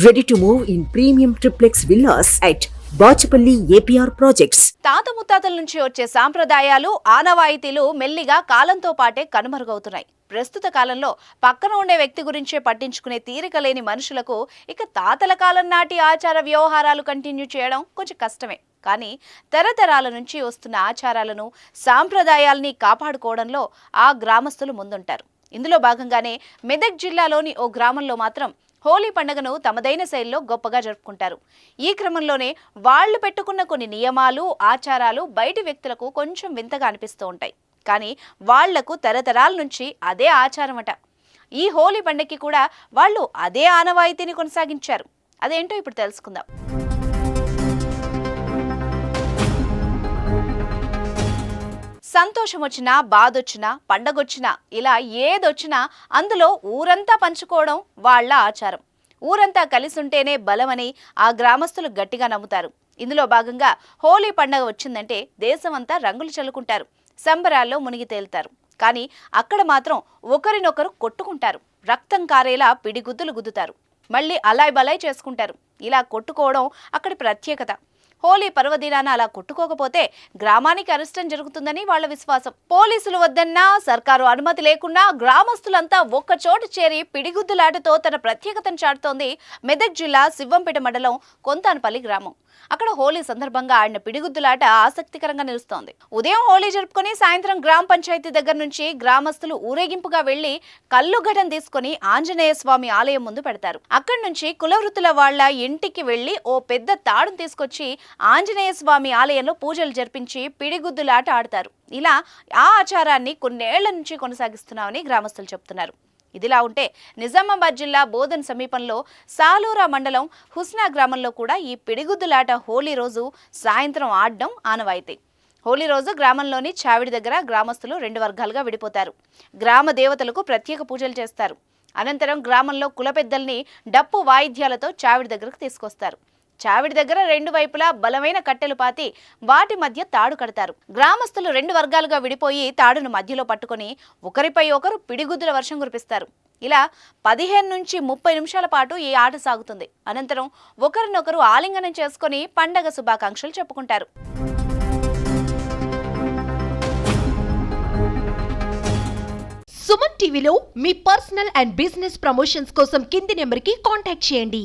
Ready to move in premium triplex villas at Bachupally APR projects. తాత ముత్తాతల నుంచి వచ్చే సాంప్రదాయాలు ఆనవాయితీలు మెల్లిగా కాలంతో పాటే కనుమరుగవుతున్నాయి. ప్రస్తుత కాలంలో పక్కన ఉండే వ్యక్తి గురించే పట్టించుకునే తీరిక లేని మనుషులకు ఇక తాతల కాలం నాటి ఆచార వ్యవహారాలు కంటిన్యూ చేయడం కొంచెం కష్టమే. కానీ తరతరాల నుంచి వస్తున్న ఆచారాలను సాంప్రదాయాల్ని కాపాడుకోవడంలో ఆ గ్రామస్తులు ముందుంటారు. ఇందులో భాగంగానే మెదక్ జిల్లాలోని ఓ గ్రామంలో మాత్రం హోలీ పండుగను తమదైన శైలిలో గొప్పగా జరుపుకుంటారు. ఈ క్రమంలోనే వాళ్లు పెట్టుకున్న కొన్ని నియమాలు, ఆచారాలు బయటి వ్యక్తులకు కొంచెం వింతగా అనిపిస్తూ ఉంటాయి. కానీ వాళ్లకు తరతరాల నుంచి అదే ఆచారమట. ఈ హోలీ పండుగకి కూడా వాళ్ళు అదే ఆనవాయితీని కొనసాగించారు. అదేంటో ఇప్పుడు తెలుసుకుందాం. సంతోషం వచ్చినా, బాధొచ్చినా, పండగొచ్చినా, ఇలా ఏదొచ్చినా అందులో ఊరంతా పంచుకోవడం వాళ్ల ఆచారం. ఊరంతా కలిసి ఉంటేనే బలమని ఆ గ్రామస్తులు గట్టిగా నమ్ముతారు. ఇందులో భాగంగా హోలీ పండగ వచ్చిందంటే దేశమంతా రంగులు చల్లుకుంటారు, సంబరాల్లో మునిగి తేలుతారు. కానీ అక్కడ మాత్రం ఒకరినొకరు కొట్టుకుంటారు, రక్తం కారేలా పిడిగుద్దులు గుద్దుతారు, మళ్ళీ అలాయ్ బలాయ్ చేసుకుంటారు. ఇలా కొట్టుకోవడం అక్కడి ప్రత్యేకత. హోలీ పర్వదినాన అలా కొట్టుకోకపోతే గ్రామానికి అరిష్టం జరుగుతుందని వాళ్ల విశ్వాసం. పోలీసులు వద్దన్నా, సర్కారు అనుమతి లేకున్నా గ్రామస్తులంతా ఒక్కచోట చేరి పిడిగుద్దులాటతో తన ప్రత్యేకతను చాటుతోంది మెదక్ జిల్లా శివంపేట మండలం కొంతానపల్లి గ్రామం. అక్కడ హోలీ సందర్భంగా ఆడిన పిడిగుద్దులాట ఆసక్తికరంగా నిలుస్తోంది. ఉదయం హోలీ జరుపుకొని సాయంత్రం గ్రామ పంచాయతీ దగ్గర నుంచి గ్రామస్తులు ఊరేగింపుగా వెళ్లి కల్లుగడ్డను తీసుకుని ఆంజనేయ స్వామి ఆలయం ముందు పెడతారు. అక్కడి నుంచి కులవృత్తుల వాళ్ల ఇంటికి వెళ్లి ఓ పెద్ద తాడును తీసుకొచ్చి ఆంజనేయ స్వామి ఆలయంలో పూజలు జరిపించి పిడిగుద్దులాట ఆడతారు. ఇలా ఆ ఆచారాన్ని కొన్నేళ్ల నుంచి కొనసాగిస్తున్నామని గ్రామస్తులు చెప్తున్నారు. ఇదిలా ఉంటే నిజామాబాద్ జిల్లా బోధన్ సమీపంలో సాలూరా మండలం హుస్నా గ్రామంలో కూడా ఈ పిడిగుద్దులాట హోలీ రోజు సాయంత్రం ఆడడం ఆనవాయితీ. హోలీ రోజు గ్రామంలోని చావిడి దగ్గర గ్రామస్తులు 2 వర్గాలుగా విడిపోతారు. గ్రామ దేవతలకు ప్రత్యేక పూజలు చేస్తారు. అనంతరం గ్రామంలో కుల పెద్దల్ని డప్పు వాయిద్యాలతో చావిడి దగ్గరకు తీసుకొస్తారు. చావిడి దగ్గర 2 వైపులా బలమైన కట్టెలు పాతి వాటి మధ్య తాడు కడతారు. గ్రామస్తులు 2 వర్గాలుగా విడిపోయి తాడును మధ్యలో పట్టుకుని ఒకరిపై ఒకరు పిడిగుద్దుల వర్షం కురిపిస్తారు. ఇలా 15 నుంచి 30 నిమిషాల పాటు ఈ ఆట సాగుతుంది. అనంతరం ఒకరినొకరు ఆలింగనం చేసుకుని పండగ శుభాకాంక్షలు చెప్పుకుంటారు. సుమన్ టీవీలో మీ పర్సనల్ అండ్ బిజినెస్ ప్రమోషన్స్ కోసం కింది నెంబర్కి కాంటాక్ట్ చేయండి.